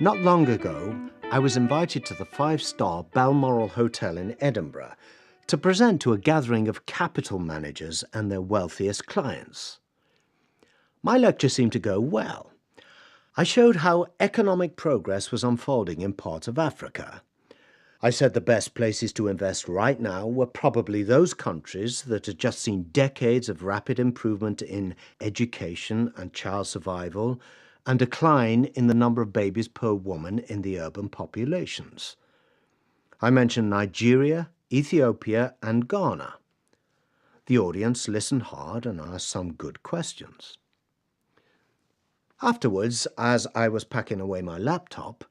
Not long ago, I was invited to the five-star Balmoral Hotel in Edinburgh to present to a gathering of capital managers and their wealthiest clients. My lecture seemed to go well. I showed how economic progress was unfolding in parts of Africa. I said the best places to invest right now were probably those countries that had just seen decades of rapid improvement in education and child survival and decline in the number of babies per woman in the urban populations. I mentioned Nigeria, Ethiopia, and Ghana. The audience listened hard and asked some good questions. Afterwards, as I was packing away my laptop,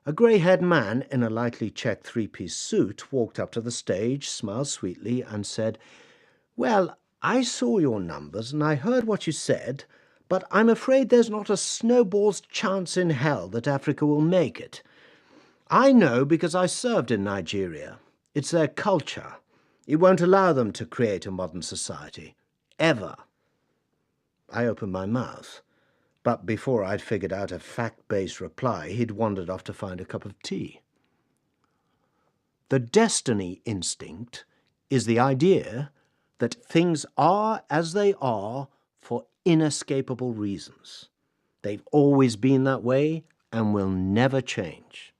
a grey-haired man in a lightly checked three-piece suit walked up to the stage, smiled sweetly, and said, "Well, I saw your numbers and I heard what you said, but I'm afraid there's not a snowball's chance in hell that Africa will make it. I know because I served in Nigeria. It's their culture. It won't allow them to create a modern society. Ever." I opened my mouth, but before I'd figured out a fact-based reply, he'd wandered off to find a cup of tea. The destiny instinct is the idea that things are as they are for inescapable reasons. They've always been that way and will never change.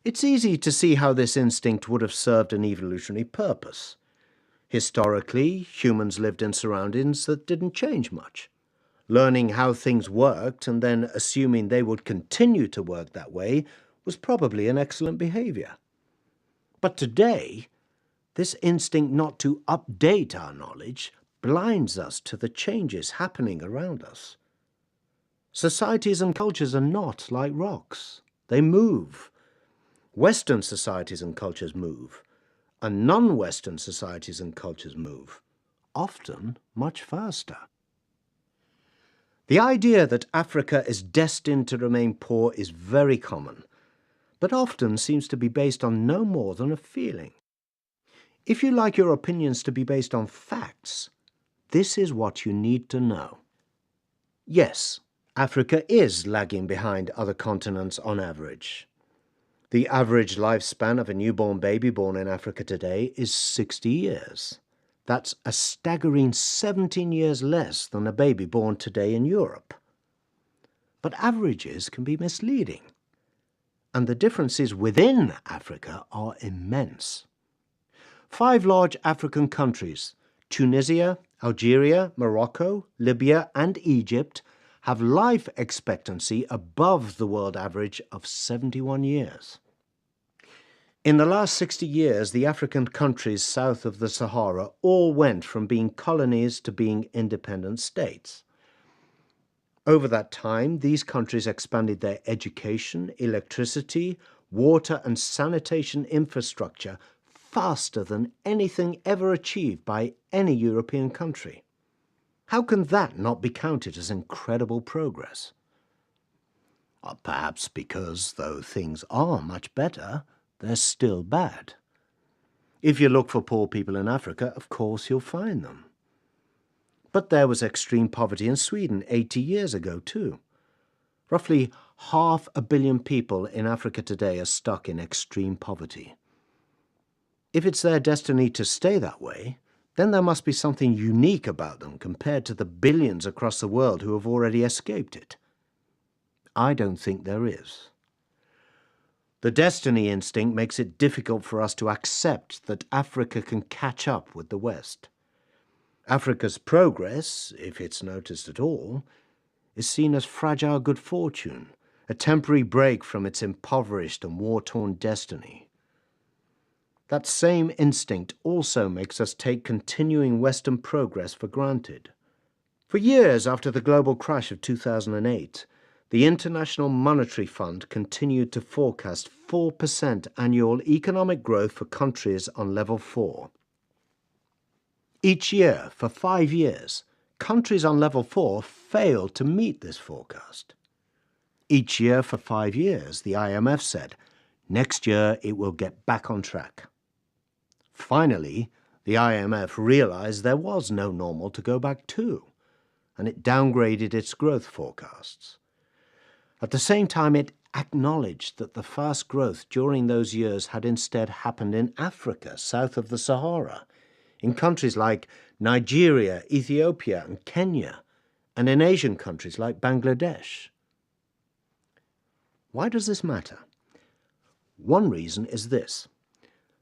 It's easy to see how this instinct would have served an evolutionary purpose. Historically, humans lived in surroundings that didn't change much. Learning how things worked and then assuming they would continue to work that way was probably an excellent behavior. But today, this instinct not to update our knowledge blinds us to the changes happening around us. Societies and cultures are not like rocks. They move. Western societies and cultures move, and non-Western societies and cultures move, often much faster. The idea that Africa is destined to remain poor is very common, but often seems to be based on no more than a feeling. If you like your opinions to be based on facts, this is what you need to know. Yes, Africa is lagging behind other continents on average. The average lifespan of a newborn baby born in Africa today is 60 years. That's a staggering 17 years less than a baby born today in Europe. But averages can be misleading, and the differences within Africa are immense. 5 large African countries, Tunisia, Algeria, Morocco, Libya, and Egypt, have life expectancy above the world average of 71 years. In the last 60 years, the African countries south of the Sahara all went from being colonies to being independent states. Over that time, these countries expanded their education, electricity, water and sanitation infrastructure faster than anything ever achieved by any European country. How can that not be counted as incredible progress? Perhaps because, though things are much better, they're still bad. If you look for poor people in Africa, of course you'll find them. But there was extreme poverty in Sweden 80 years ago too. Roughly 500 million people in Africa today are stuck in extreme poverty. If it's their destiny to stay that way, then there must be something unique about them compared to the billions across the world who have already escaped it. I don't think there is. The destiny instinct makes it difficult for us to accept that Africa can catch up with the West. Africa's progress, if it's noticed at all, is seen as fragile good fortune, a temporary break from its impoverished and war-torn destiny. That same instinct also makes us take continuing Western progress for granted. For years after the global crash of 2008, the International Monetary Fund continued to forecast 4% annual economic growth for countries on level 4. Each year, for 5 years, countries on level 4 failed to meet this forecast. Each year for 5 years, the IMF said, next year it will get back on track. Finally, the IMF realized there was no normal to go back to, and it downgraded its growth forecasts. At the same time, it acknowledged that the fast growth during those years had instead happened in Africa, south of the Sahara, in countries like Nigeria, Ethiopia, and Kenya, and in Asian countries like Bangladesh. Why does this matter? One reason is this.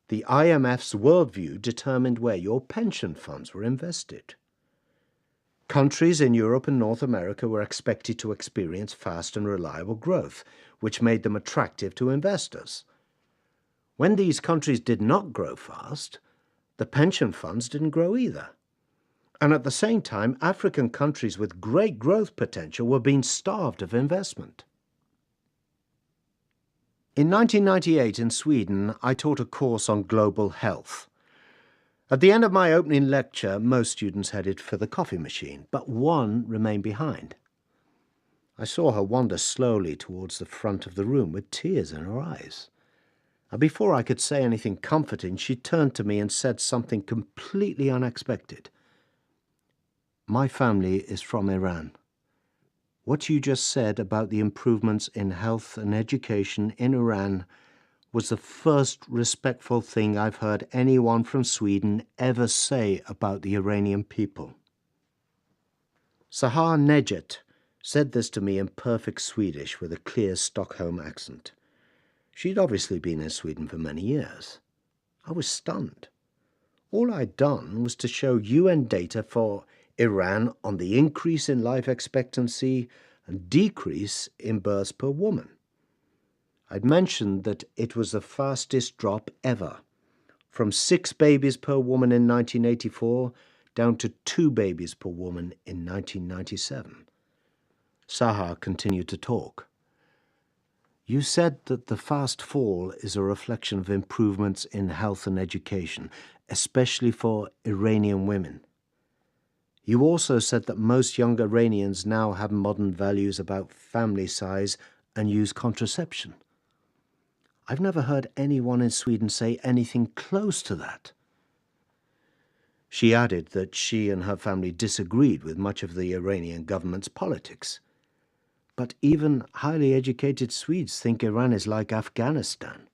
The IMF's worldview determined where your pension funds were invested. Countries in Europe and North America were expected to experience fast and reliable growth, which made them attractive to investors. When these countries did not grow fast, the pension funds didn't grow either. And at the same time, African countries with great growth potential were being starved of investment. In 1998 in Sweden, I taught a course on global health. At the end of my opening lecture, most students headed for the coffee machine, but one remained behind. I saw her wander slowly towards the front of the room with tears in her eyes. And before I could say anything comforting, she turned to me and said something completely unexpected. "My family is from Iran. What you just said about the improvements in health and education in Iran was the first respectful thing I've heard anyone from Sweden ever say about the Iranian people." Sahar Nejet said this to me in perfect Swedish with a clear Stockholm accent. She'd obviously been in Sweden for many years. I was stunned. All I'd done was to show UN data for Iran on the increase in life expectancy and decrease in births per woman. I'd mentioned that it was the fastest drop ever, from 6 babies per woman in 1984 down to 2 babies per woman in 1997. Sahar continued to talk. "You said that the fast fall is a reflection of improvements in health and education, especially for Iranian women. You also said that most young Iranians now have modern values about family size and use contraception. I've never heard anyone in Sweden say anything close to that." She added that she and her family disagreed with much of the Iranian government's politics. But even highly educated Swedes think Iran is like Afghanistan.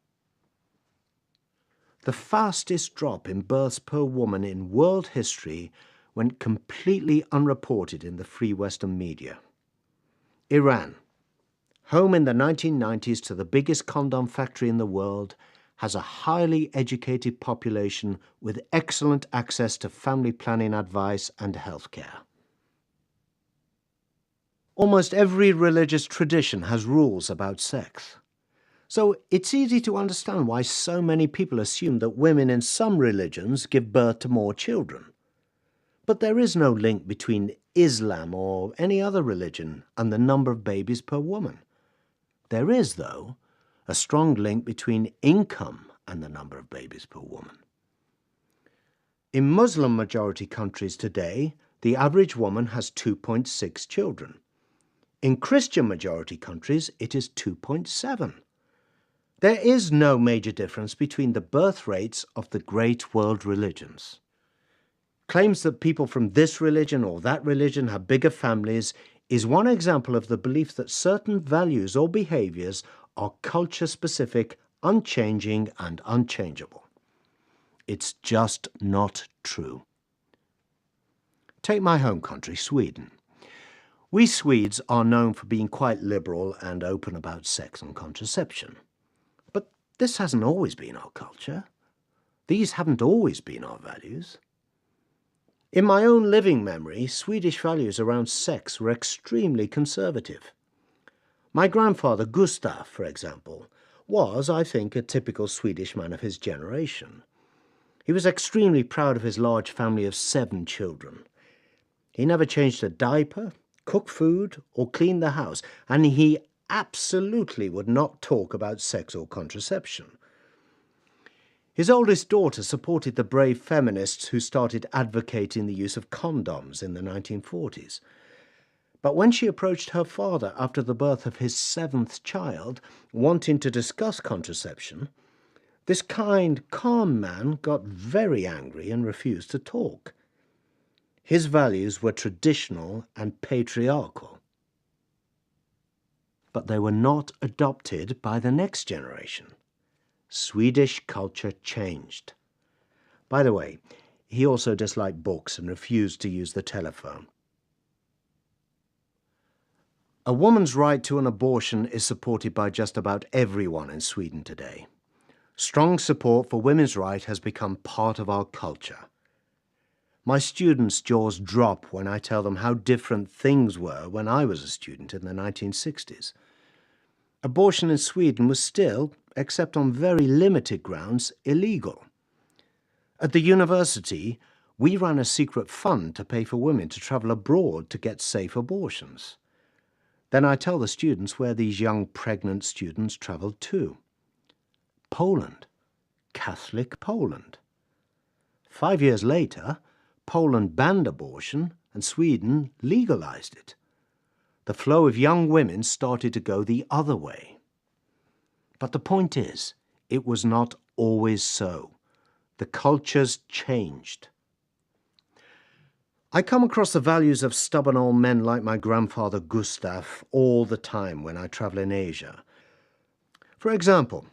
The fastest drop in births per woman in world history went completely unreported in the free Western media. Iran, home in the 1990s to the biggest condom factory in the world, has a highly educated population with excellent access to family planning advice and healthcare. Almost every religious tradition has rules about sex. So it's easy to understand why so many people assume that women in some religions give birth to more children. But there is no link between Islam or any other religion and the number of babies per woman. There is, though, a strong link between income and the number of babies per woman. In Muslim-majority countries today, the average woman has 2.6 children. In Christian-majority countries, it is 2.7. There is no major difference between the birth rates of the great world religions. Claims that people from this religion or that religion have bigger families is one example of the belief that certain values or behaviors are culture-specific, unchanging, and unchangeable. It's just not true. Take my home country, Sweden. We Swedes are known for being quite liberal and open about sex and contraception. But this hasn't always been our culture. These haven't always been our values. In my own living memory, Swedish values around sex were extremely conservative. My grandfather, Gustav, for example, was, I think, a typical Swedish man of his generation. He was extremely proud of his large family of 7 children. He never changed a diaper, cooked food, or cleaned the house, and he absolutely would not talk about sex or contraception. His oldest daughter supported the brave feminists who started advocating the use of condoms in the 1940s. But when she approached her father after the birth of his 7th child, wanting to discuss contraception, this kind, calm man got very angry and refused to talk. His values were traditional and patriarchal. but they were not adopted by the next generation. Swedish culture changed. By the way, he also disliked books and refused to use the telephone. A woman's right to an abortion is supported by just about everyone in Sweden today. Strong support for women's rights has become part of our culture. My students' jaws drop when I tell them how different things were when I was a student in the 1960s. Abortion in Sweden was still, except on very limited grounds, illegal. At the university, we ran a secret fund to pay for women to travel abroad to get safe abortions. Then I tell the students where these young pregnant students travelled to. Poland. Catholic Poland. 5 years later, Poland banned abortion and Sweden legalized it. The flow of young women started to go the other way. But the point is, it was not always so. The cultures changed. I come across the values of stubborn old men like my grandfather Gustav all the time when I travel in Asia. For example,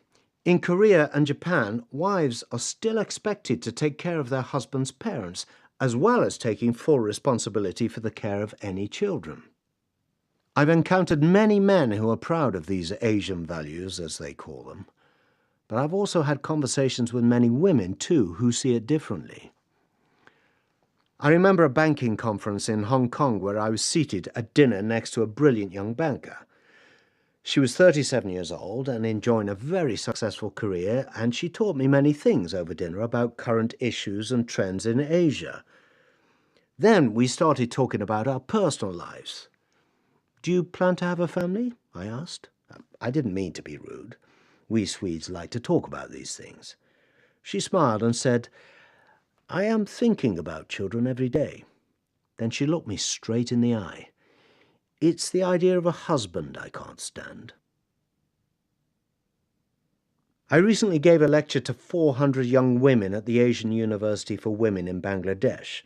in Korea and Japan, wives are still expected to take care of their husband's parents, as well as taking full responsibility for the care of any children. I've encountered many men who are proud of these Asian values, as they call them. But I've also had conversations with many women, too, who see it differently. I remember a banking conference in Hong Kong where I was seated at dinner next to a brilliant young banker. She was 37 years old and enjoying a very successful career, and she taught me many things over dinner about current issues and trends in Asia. Then we started talking about our personal lives. "Do you plan to have a family?" I asked. I didn't mean to be rude. We Swedes like to talk about these things. She smiled and said, "I am thinking about children every day." Then she looked me straight in the eye. "It's the idea of a husband I can't stand." I recently gave a lecture to 400 young women at the Asian University for Women in Bangladesh.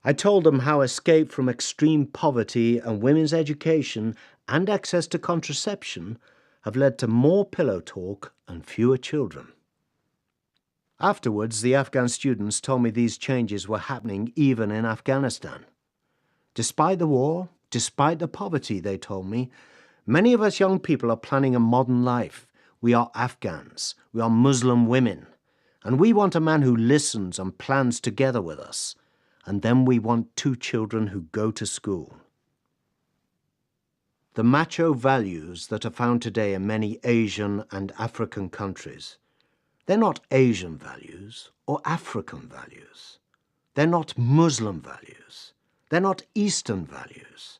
I told them how escape from extreme poverty and women's education and access to contraception have led to more pillow talk and fewer children. Afterwards, the Afghan students told me these changes were happening even in Afghanistan. Despite the war, despite the poverty, they told me, many of us young people are planning a modern life. We are Afghans, we are Muslim women, and we want a man who listens and plans together with us. And then we want 2 children who go to school. The macho values that are found today in many Asian and African countries, they're not Asian values or African values. They're not Muslim values. They're not Eastern values.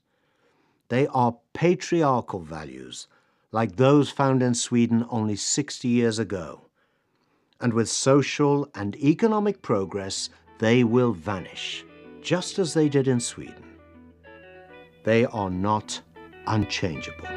They are patriarchal values like those found in Sweden only 60 years ago. And with social and economic progress, they will vanish, just as they did in Sweden. They are not unchangeable.